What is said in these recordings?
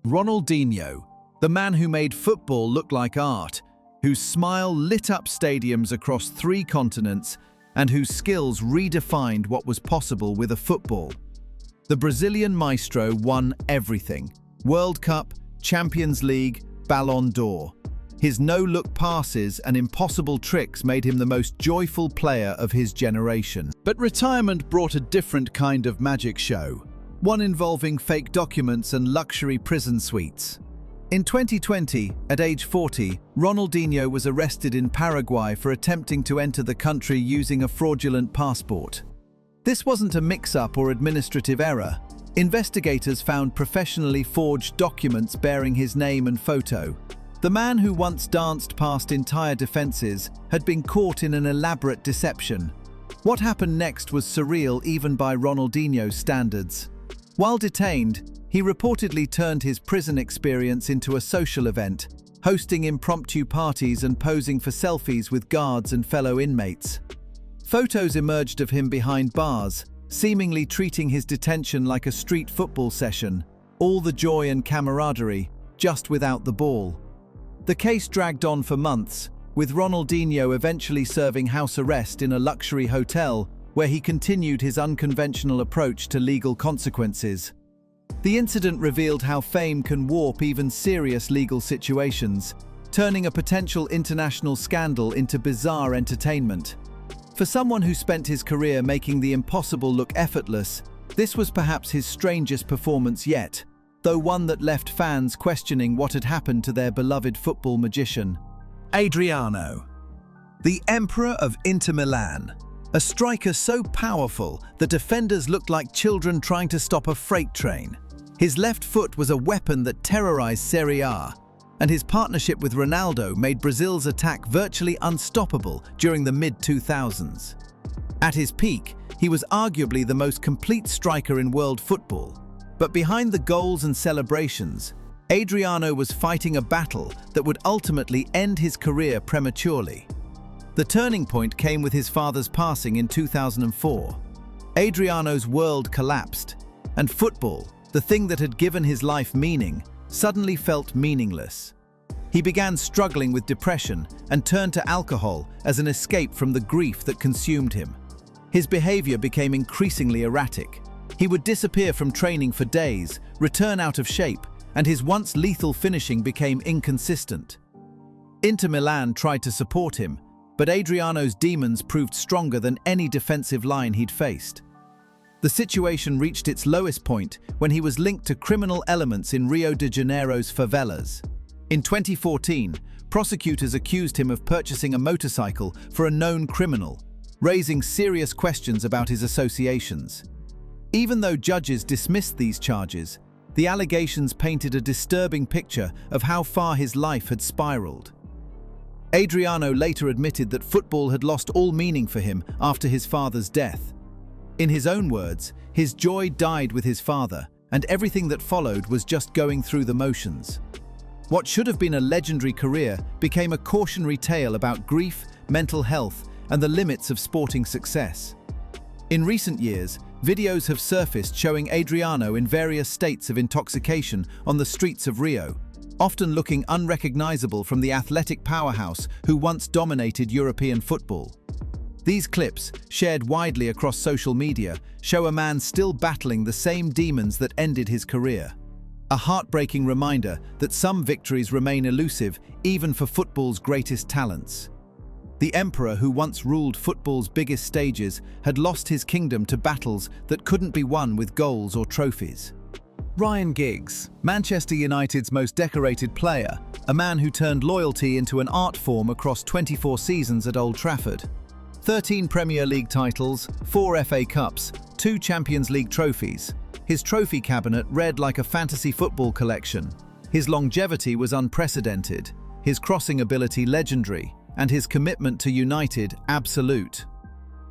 Ronaldinho, the man who made football look like art, whose smile lit up stadiums across 3 continents, and whose skills redefined what was possible with a football. The Brazilian maestro won everything: World Cup, Champions League, Ballon d'Or. His no-look passes and impossible tricks made him the most joyful player of his generation. But retirement brought a different kind of magic show, one involving fake documents and luxury prison suites. In 2020, at age 40, Ronaldinho was arrested in Paraguay for attempting to enter the country using a fraudulent passport. This wasn't a mix-up or administrative error. Investigators found professionally forged documents bearing his name and photo. The man who once danced past entire defenses had been caught in an elaborate deception. What happened next was surreal even by Ronaldinho's standards. While detained, he reportedly turned his prison experience into a social event, hosting impromptu parties and posing for selfies with guards and fellow inmates. Photos emerged of him behind bars, seemingly treating his detention like a street football session, all the joy and camaraderie, just without the ball. The case dragged on for months, with Ronaldinho eventually serving house arrest in a luxury hotel where he continued his unconventional approach to legal consequences. The incident revealed how fame can warp even serious legal situations, turning a potential international scandal into bizarre entertainment. For someone who spent his career making the impossible look effortless, this was perhaps his strangest performance yet, though one that left fans questioning what had happened to their beloved football magician. Adriano, the Emperor of Inter Milan. A striker so powerful that defenders looked like children trying to stop a freight train. His left foot was a weapon that terrorized Serie A, and his partnership with Ronaldo made Brazil's attack virtually unstoppable during the mid-2000s. At his peak, he was arguably the most complete striker in world football. But behind the goals and celebrations, Adriano was fighting a battle that would ultimately end his career prematurely. The turning point came with his father's passing in 2004. Adriano's world collapsed, and football, the thing that had given his life meaning, suddenly felt meaningless. He began struggling with depression and turned to alcohol as an escape from the grief that consumed him. His behavior became increasingly erratic. He would disappear from training for days, return out of shape, and his once lethal finishing became inconsistent. Inter Milan tried to support him, but Adriano's demons proved stronger than any defensive line he'd faced. The situation reached its lowest point when he was linked to criminal elements in Rio de Janeiro's favelas. In 2014, prosecutors accused him of purchasing a motorcycle for a known criminal, raising serious questions about his associations. Even though judges dismissed these charges, the allegations painted a disturbing picture of how far his life had spiraled. Adriano later admitted that football had lost all meaning for him after his father's death. In his own words, his joy died with his father, and everything that followed was just going through the motions. What should have been a legendary career became a cautionary tale about grief, mental health, and the limits of sporting success. In recent years, videos have surfaced showing Adriano in various states of intoxication on the streets of Rio, often looking unrecognizable from the athletic powerhouse who once dominated European football. These clips, shared widely across social media, show a man still battling the same demons that ended his career. A heartbreaking reminder that some victories remain elusive even for football's greatest talents. The emperor who once ruled football's biggest stages had lost his kingdom to battles that couldn't be won with goals or trophies. Ryan Giggs, Manchester United's most decorated player, a man who turned loyalty into an art form across 24 seasons at Old Trafford. 13 Premier League titles, 4 FA Cups, 2 Champions League trophies. His trophy cabinet read like a fantasy football collection. His longevity was unprecedented, his crossing ability legendary, and his commitment to United absolute.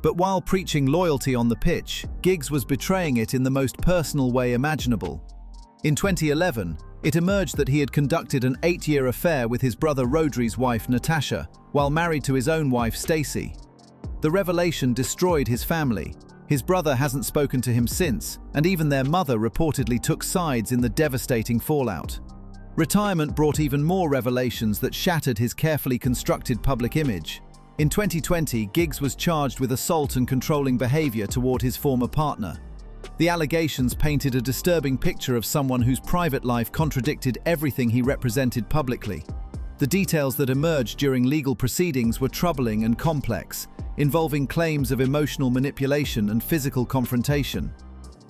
But while preaching loyalty on the pitch, Giggs was betraying it in the most personal way imaginable. In 2011, it emerged that he had conducted an 8-year affair with his brother Rodri's wife Natasha, while married to his own wife Stacey. The revelation destroyed his family. His brother hasn't spoken to him since, and even their mother reportedly took sides in the devastating fallout. Retirement brought even more revelations that shattered his carefully constructed public image. In 2020, Giggs was charged with assault and controlling behavior toward his former partner. The allegations painted a disturbing picture of someone whose private life contradicted everything he represented publicly. The details that emerged during legal proceedings were troubling and complex, involving claims of emotional manipulation and physical confrontation.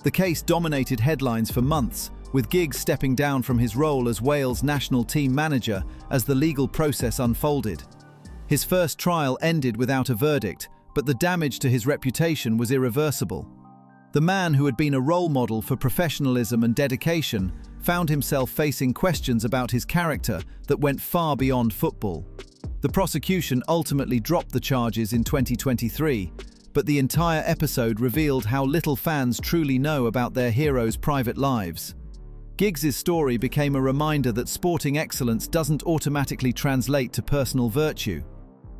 The case dominated headlines for months, with Giggs stepping down from his role as Wales national team manager as the legal process unfolded. His first trial ended without a verdict, but the damage to his reputation was irreversible. The man who had been a role model for professionalism and dedication found himself facing questions about his character that went far beyond football. The prosecution ultimately dropped the charges in 2023, but the entire episode revealed how little fans truly know about their heroes' private lives. Giggs' story became a reminder that sporting excellence doesn't automatically translate to personal virtue.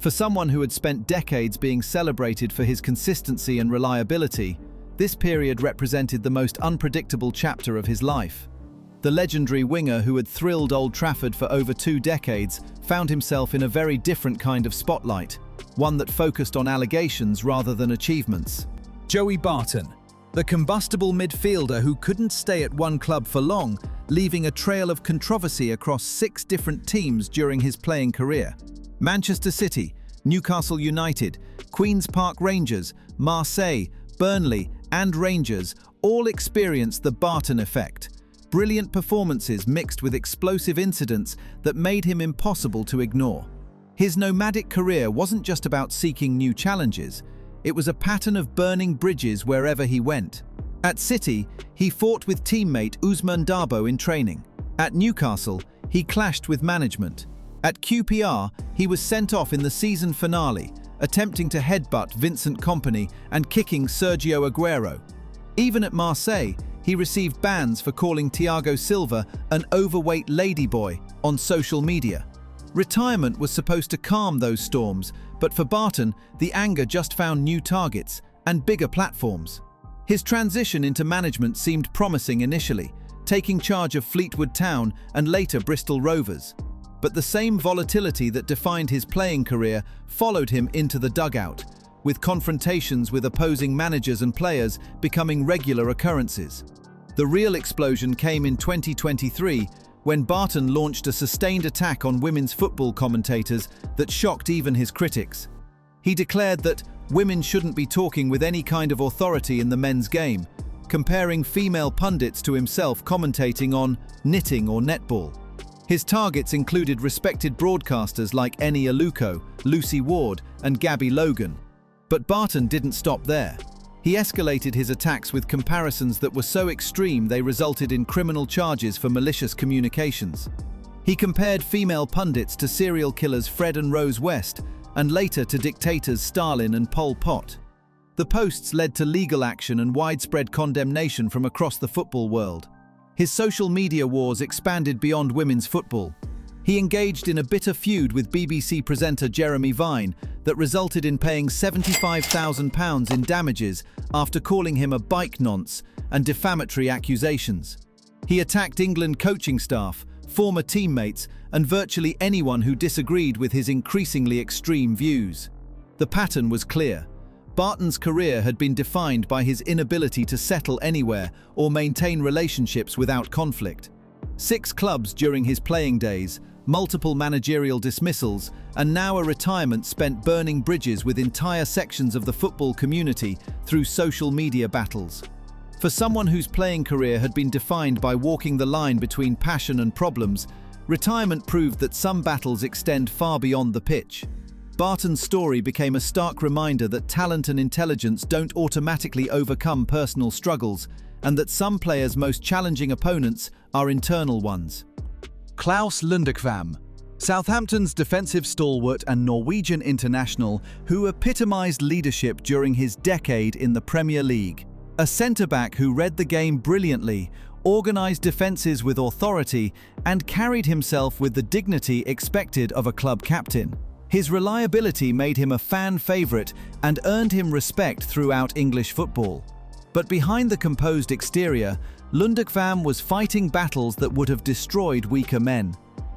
For someone who had spent decades being celebrated for his consistency and reliability, this period represented the most unpredictable chapter of his life. The legendary winger who had thrilled Old Trafford for over 2 decades found himself in a very different kind of spotlight, one that focused on allegations rather than achievements. Joey Barton, the combustible midfielder who couldn't stay at one club for long, leaving a trail of controversy across 6 different teams during his playing career. Manchester City, Newcastle United, Queen's Park Rangers, Marseille, Burnley, and Rangers all experienced the Barton effect. Brilliant performances mixed with explosive incidents that made him impossible to ignore. His nomadic career wasn't just about seeking new challenges, it was a pattern of burning bridges wherever he went. At City, he fought with teammate Ousmane Dabo in training. At Newcastle, he clashed with management. At QPR, he was sent off in the season finale, attempting to headbutt Vincent Kompany and kicking Sergio Aguero. Even at Marseille, he received bans for calling Thiago Silva an overweight ladyboy on social media. Retirement was supposed to calm those storms, but for Barton, the anger just found new targets and bigger platforms. His transition into management seemed promising initially, taking charge of Fleetwood Town and later Bristol Rovers. But the same volatility that defined his playing career followed him into the dugout, with confrontations with opposing managers and players becoming regular occurrences. The real explosion came in 2023, when Barton launched a sustained attack on women's football commentators that shocked even his critics. He declared that women shouldn't be talking with any kind of authority in the men's game, comparing female pundits to himself commentating on knitting or netball. His targets included respected broadcasters like Eni Aluko, Lucy Ward, and Gabby Logan. But Barton didn't stop there. He escalated his attacks with comparisons that were so extreme they resulted in criminal charges for malicious communications. He compared female pundits to serial killers Fred and Rose West, and later to dictators Stalin and Pol Pot. The posts led to legal action and widespread condemnation from across the football world. His social media wars expanded beyond women's football. He engaged in a bitter feud with BBC presenter Jeremy Vine that resulted in paying £75,000 in damages after calling him a bike nonce and defamatory accusations. He attacked England coaching staff, former teammates, and virtually anyone who disagreed with his increasingly extreme views. The pattern was clear. Barton's career had been defined by his inability to settle anywhere or maintain relationships without conflict. 6 clubs during his playing days, multiple managerial dismissals, and now a retirement spent burning bridges with entire sections of the football community through social media battles. For someone whose playing career had been defined by walking the line between passion and problems, retirement proved that some battles extend far beyond the pitch. Barton's story became a stark reminder that talent and intelligence don't automatically overcome personal struggles, and that some players' most challenging opponents are internal ones. Claus Lundekvam, Southampton's defensive stalwart and Norwegian international who epitomised leadership during his decade in the Premier League. A centre-back who read the game brilliantly, organised defences with authority, and carried himself with the dignity expected of a club captain. His reliability made him a fan favourite and earned him respect throughout English football. But behind the composed exterior, Lundekvam was fighting battles that would have destroyed weaker men.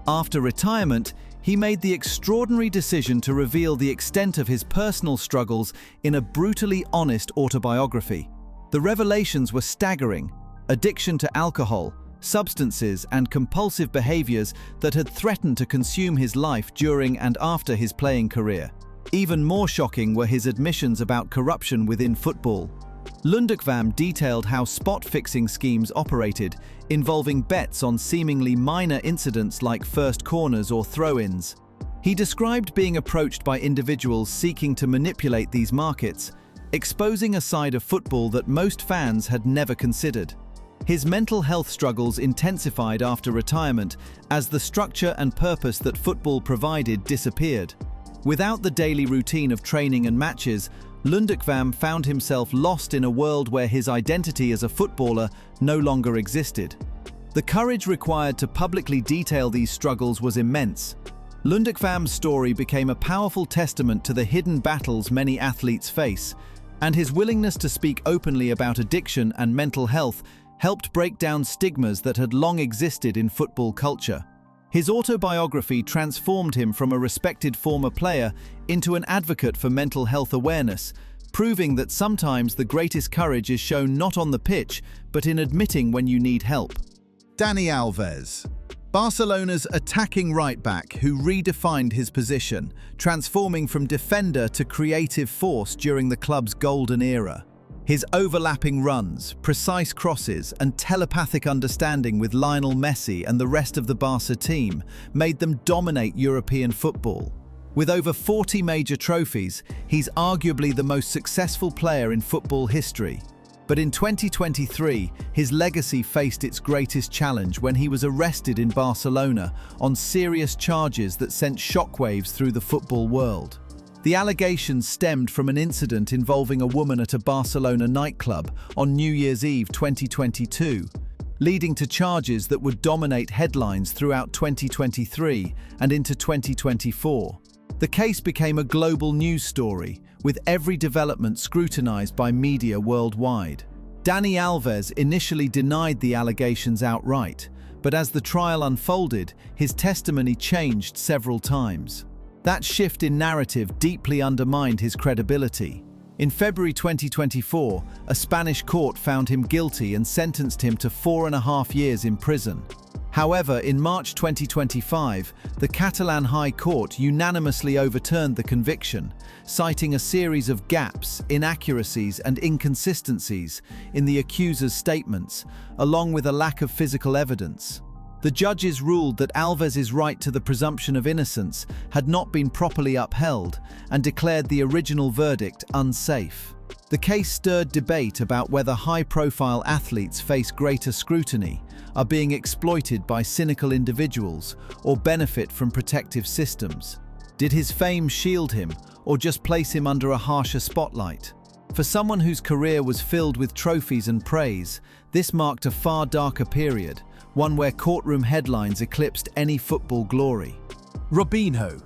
After retirement, he made the extraordinary decision to reveal the extent of his personal struggles in a brutally honest autobiography. The revelations were staggering: addiction to alcohol, substances, and compulsive behaviors that had threatened to consume his life during and after his playing career. Even more shocking were his admissions about corruption within football. Lundekvam detailed how spot-fixing schemes operated, involving bets on seemingly minor incidents like first corners or throw-ins. He described being approached by individuals seeking to manipulate these markets, exposing a side of football that most fans had never considered. His mental health struggles intensified after retirement as the structure and purpose that football provided disappeared. Without the daily routine of training and matches, Lundekvam found himself lost in a world where his identity as a footballer no longer existed. The courage required to publicly detail these struggles was immense. Lundekvam's story became a powerful testament to the hidden battles many athletes face, and his willingness to speak openly about addiction and mental health helped break down stigmas that had long existed in football culture. His autobiography transformed him from a respected former player into an advocate for mental health awareness, proving that sometimes the greatest courage is shown not on the pitch, but in admitting when you need help. Dani Alves, Barcelona's attacking right-back who redefined his position, transforming from defender to creative force during the club's golden era. His overlapping runs, precise crosses, and telepathic understanding with Lionel Messi and the rest of the Barca team made them dominate European football. With over 40 major trophies, he's arguably the most successful player in football history. But in 2023, his legacy faced its greatest challenge when he was arrested in Barcelona on serious charges that sent shockwaves through the football world. The allegations stemmed from an incident involving a woman at a Barcelona nightclub on New Year's Eve 2022, leading to charges that would dominate headlines throughout 2023 and into 2024. The case became a global news story, with every development scrutinized by media worldwide. Dani Alves initially denied the allegations outright, but as the trial unfolded, his testimony changed several times. That shift in narrative deeply undermined his credibility. In February 2024, a Spanish court found him guilty and sentenced him to 4.5 years in prison. However, in March 2025, the Catalan High Court unanimously overturned the conviction, citing a series of gaps, inaccuracies, and inconsistencies in the accuser's statements, along with a lack of physical evidence. The judges ruled that Alves' right to the presumption of innocence had not been properly upheld and declared the original verdict unsafe. The case stirred debate about whether high-profile athletes face greater scrutiny, are being exploited by cynical individuals, or benefit from protective systems. Did his fame shield him, or just place him under a harsher spotlight? For someone whose career was filled with trophies and praise, this marked a far darker period, one where courtroom headlines eclipsed any football glory. Robinho,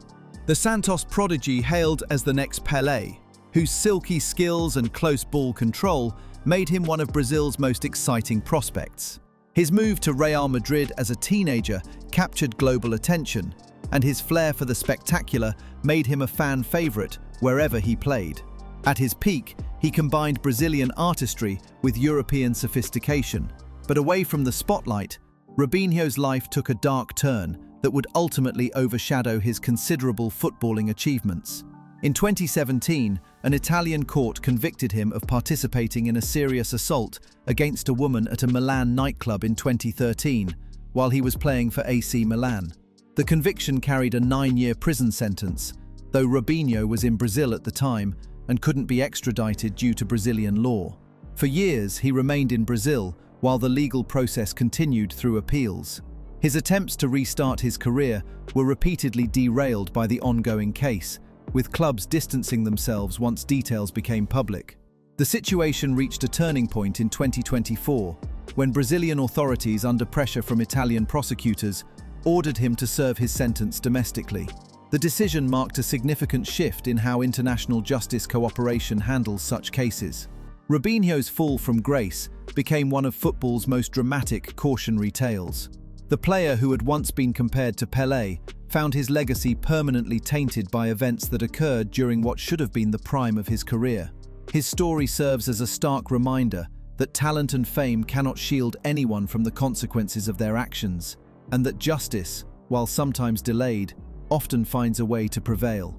the Santos prodigy hailed as the next Pelé, whose silky skills and close ball control made him one of Brazil's most exciting prospects. His move to Real Madrid as a teenager captured global attention, and his flair for the spectacular made him a fan favorite wherever he played. At his peak, he combined Brazilian artistry with European sophistication. But away from the spotlight, Robinho's life took a dark turn that would ultimately overshadow his considerable footballing achievements. In 2017, an Italian court convicted him of participating in a serious assault against a woman at a Milan nightclub in 2013, while he was playing for AC Milan. The conviction carried a 9-year prison sentence, though Robinho was in Brazil at the time and couldn't be extradited due to Brazilian law. For years, he remained in Brazil, while the legal process continued through appeals. His attempts to restart his career were repeatedly derailed by the ongoing case, with clubs distancing themselves once details became public. The situation reached a turning point in 2024, when Brazilian authorities, under pressure from Italian prosecutors, ordered him to serve his sentence domestically. The decision marked a significant shift in how international justice cooperation handles such cases. Robinho's fall from grace became one of football's most dramatic cautionary tales. The player who had once been compared to Pelé found his legacy permanently tainted by events that occurred during what should have been the prime of his career. His story serves as a stark reminder that talent and fame cannot shield anyone from the consequences of their actions, and that justice, while sometimes delayed, often finds a way to prevail.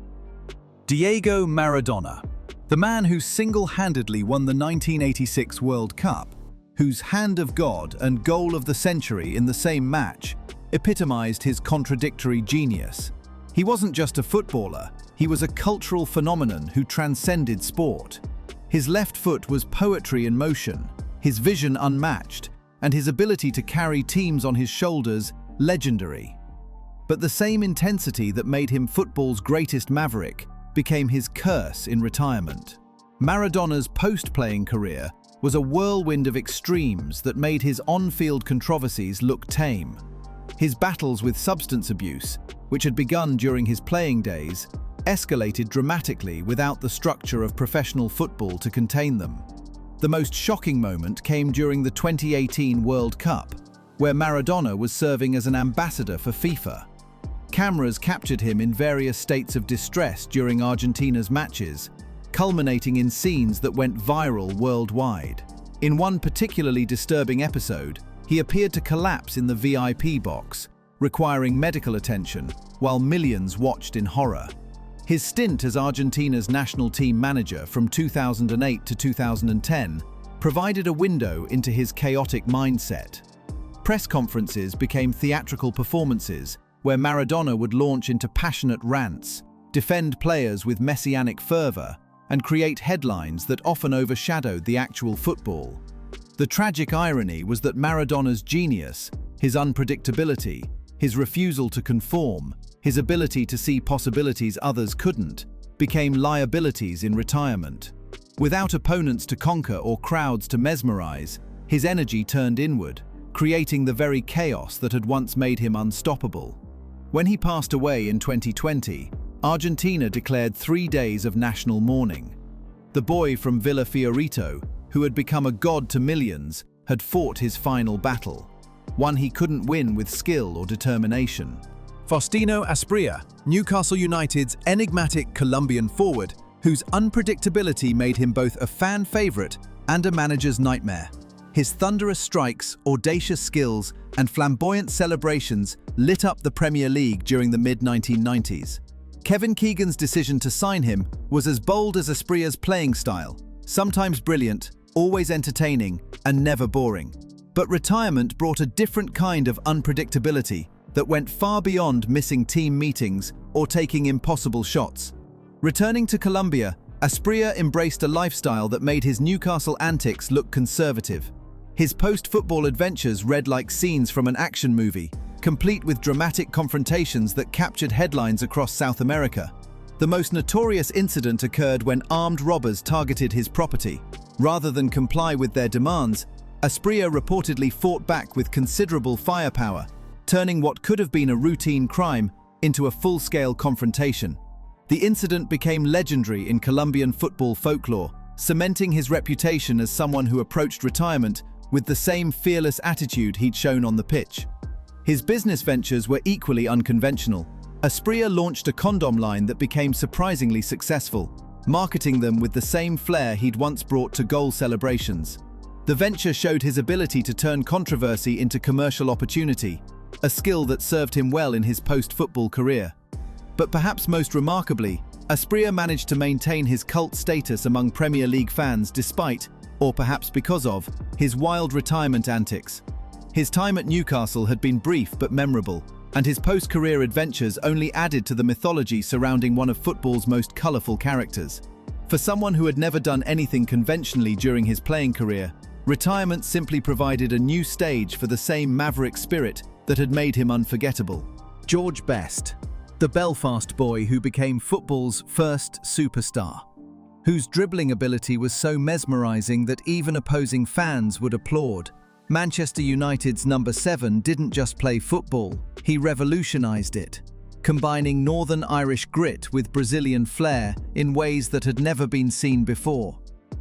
Diego Maradona, the man who single-handedly won the 1986 World Cup, whose hand of God and goal of the century in the same match epitomized his contradictory genius. He wasn't just a footballer, he was a cultural phenomenon who transcended sport. His left foot was poetry in motion, his vision unmatched, and his ability to carry teams on his shoulders legendary. But the same intensity that made him football's greatest maverick became his curse in retirement. Maradona's post-playing career was a whirlwind of extremes that made his on-field controversies look tame. His battles with substance abuse, which had begun during his playing days, escalated dramatically without the structure of professional football to contain them. The most shocking moment came during the 2018 World Cup, where Maradona was serving as an ambassador for FIFA. Cameras captured him in various states of distress during Argentina's matches, culminating in scenes that went viral worldwide. In one particularly disturbing episode, he appeared to collapse in the VIP box, requiring medical attention, while millions watched in horror. His stint as Argentina's national team manager from 2008 to 2010 provided a window into his chaotic mindset. Press conferences became theatrical performances where Maradona would launch into passionate rants, defend players with messianic fervor, and create headlines that often overshadowed the actual football. The tragic irony was that Maradona's genius, his unpredictability, his refusal to conform, his ability to see possibilities others couldn't, became liabilities in retirement. Without opponents to conquer or crowds to mesmerize, his energy turned inward, creating the very chaos that had once made him unstoppable. When he passed away in 2020, Argentina declared 3 days of national mourning. The boy from Villa Fiorito, who had become a god to millions, had fought his final battle, one he couldn't win with skill or determination. Faustino Asprilla, Newcastle United's enigmatic Colombian forward, whose unpredictability made him both a fan favourite and a manager's nightmare. His thunderous strikes, audacious skills, and flamboyant celebrations lit up the Premier League during the mid-1990s. Kevin Keegan's decision to sign him was as bold as Asprilla's playing style, sometimes brilliant, always entertaining, and never boring. But retirement brought a different kind of unpredictability that went far beyond missing team meetings or taking impossible shots. Returning to Colombia, Asprilla embraced a lifestyle that made his Newcastle antics look conservative. His post-football adventures read like scenes from an action movie, complete with dramatic confrontations that captured headlines across South America. The most notorious incident occurred when armed robbers targeted his property. Rather than comply with their demands, Asprilla reportedly fought back with considerable firepower, turning what could have been a routine crime into a full-scale confrontation. The incident became legendary in Colombian football folklore, cementing his reputation as someone who approached retirement with the same fearless attitude he'd shown on the pitch. His business ventures were equally unconventional. Asprilla launched a condom line that became surprisingly successful, marketing them with the same flair he'd once brought to goal celebrations. The venture showed his ability to turn controversy into commercial opportunity, a skill that served him well in his post-football career. But perhaps most remarkably, Asprilla managed to maintain his cult status among Premier League fans despite, or perhaps because of, his wild retirement antics. His time at Newcastle had been brief but memorable, and his post-career adventures only added to the mythology surrounding one of football's most colourful characters. For someone who had never done anything conventionally during his playing career, retirement simply provided a new stage for the same maverick spirit that had made him unforgettable. George Best, the Belfast boy who became football's first superstar, whose dribbling ability was so mesmerising that even opposing fans would applaud. Manchester United's number 7 didn't just play football, he revolutionised it, combining Northern Irish grit with Brazilian flair in ways that had never been seen before.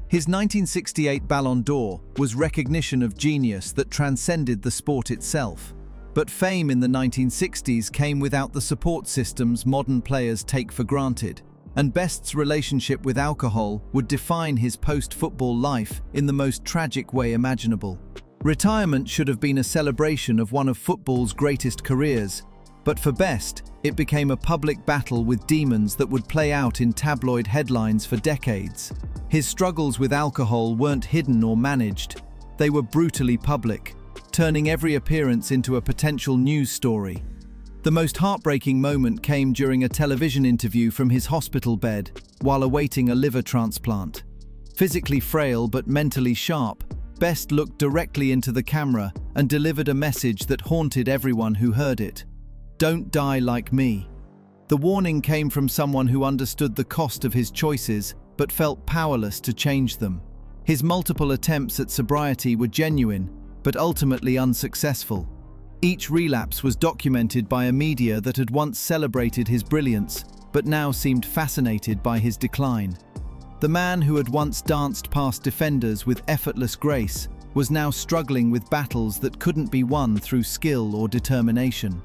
His 1968 Ballon d'Or was recognition of genius that transcended the sport itself. But fame in the 1960s came without the support systems modern players take for granted, and Best's relationship with alcohol would define his post-football life in the most tragic way imaginable. Retirement should have been a celebration of one of football's greatest careers, but for Best, it became a public battle with demons that would play out in tabloid headlines for decades. His struggles with alcohol weren't hidden or managed. They were brutally public, turning every appearance into a potential news story. The most heartbreaking moment came during a television interview from his hospital bed while awaiting a liver transplant. Physically frail but mentally sharp, Best looked directly into the camera and delivered a message that haunted everyone who heard it. "Don't die like me." The warning came from someone who understood the cost of his choices but felt powerless to change them. His multiple attempts at sobriety were genuine, but ultimately unsuccessful. Each relapse was documented by a media that had once celebrated his brilliance, but now seemed fascinated by his decline. The man who had once danced past defenders with effortless grace was now struggling with battles that couldn't be won through skill or determination.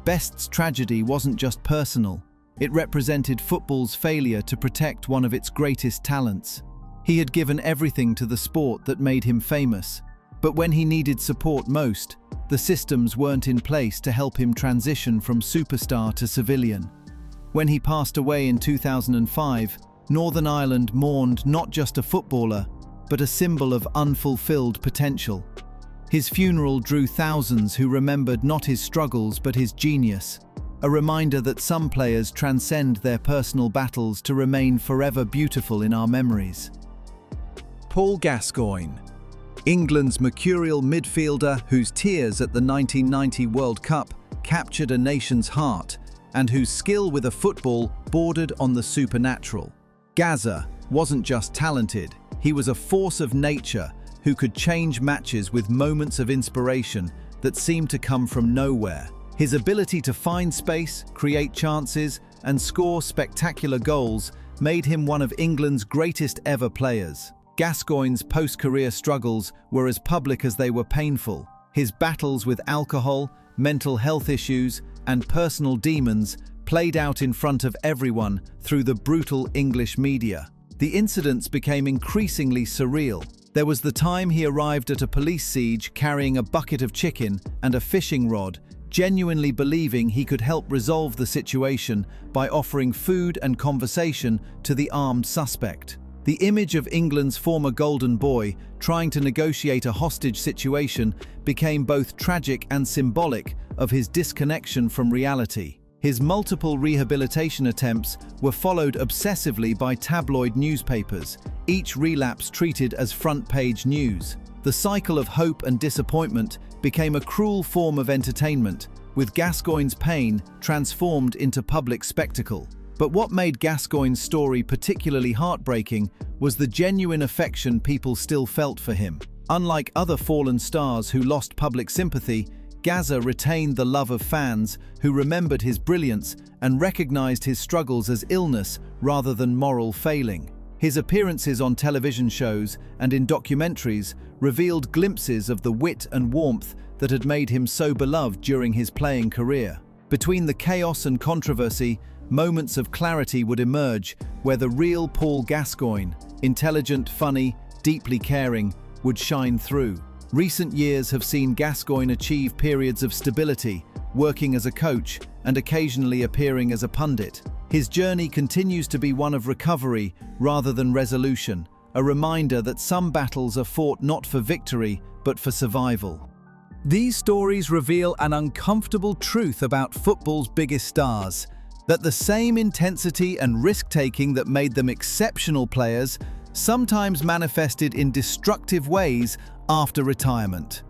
Best's tragedy wasn't just personal. It represented football's failure to protect one of its greatest talents. He had given everything to the sport that made him famous, but when he needed support most, the systems weren't in place to help him transition from superstar to civilian. When he passed away in 2005, Northern Ireland mourned not just a footballer, but a symbol of unfulfilled potential. His funeral drew thousands who remembered not his struggles but his genius, a reminder that some players transcend their personal battles to remain forever beautiful in our memories. Paul Gascoigne, England's mercurial midfielder whose tears at the 1990 World Cup captured a nation's heart and whose skill with a football bordered on the supernatural. Gazza wasn't just talented, he was a force of nature who could change matches with moments of inspiration that seemed to come from nowhere. His ability to find space, create chances, and score spectacular goals made him one of England's greatest ever players. Gascoigne's post-career struggles were as public as they were painful. His battles with alcohol, mental health issues, and personal demons played out in front of everyone through the brutal English media. The incidents became increasingly surreal. There was the time he arrived at a police siege carrying a bucket of chicken and a fishing rod, genuinely believing he could help resolve the situation by offering food and conversation to the armed suspect. The image of England's former golden boy trying to negotiate a hostage situation became both tragic and symbolic of his disconnection from reality. His multiple rehabilitation attempts were followed obsessively by tabloid newspapers, each relapse treated as front-page news. The cycle of hope and disappointment became a cruel form of entertainment, with Gascoigne's pain transformed into public spectacle. But what made Gascoigne's story particularly heartbreaking was the genuine affection people still felt for him. Unlike other fallen stars who lost public sympathy, Gazza retained the love of fans who remembered his brilliance and recognized his struggles as illness rather than moral failing. His appearances on television shows and in documentaries revealed glimpses of the wit and warmth that had made him so beloved during his playing career. Between the chaos and controversy, moments of clarity would emerge where the real Paul Gascoigne, intelligent, funny, deeply caring, would shine through. Recent years have seen Gascoigne achieve periods of stability, working as a coach and occasionally appearing as a pundit. His journey continues to be one of recovery rather than resolution, a reminder that some battles are fought not for victory but for survival. These stories reveal an uncomfortable truth about football's biggest stars, that the same intensity and risk-taking that made them exceptional players sometimes manifested in destructive ways after retirement.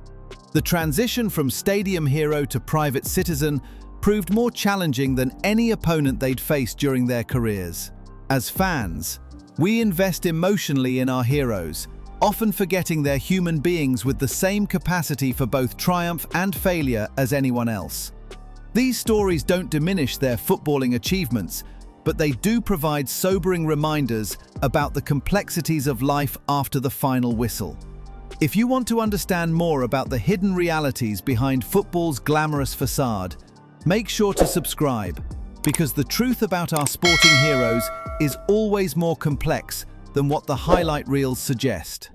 The transition from stadium hero to private citizen proved more challenging than any opponent they'd faced during their careers. As fans, we invest emotionally in our heroes, often forgetting they're human beings with the same capacity for both triumph and failure as anyone else. These stories don't diminish their footballing achievements, but they do provide sobering reminders about the complexities of life after the final whistle. If you want to understand more about the hidden realities behind football's glamorous facade, make sure to subscribe, because the truth about our sporting heroes is always more complex than what the highlight reels suggest.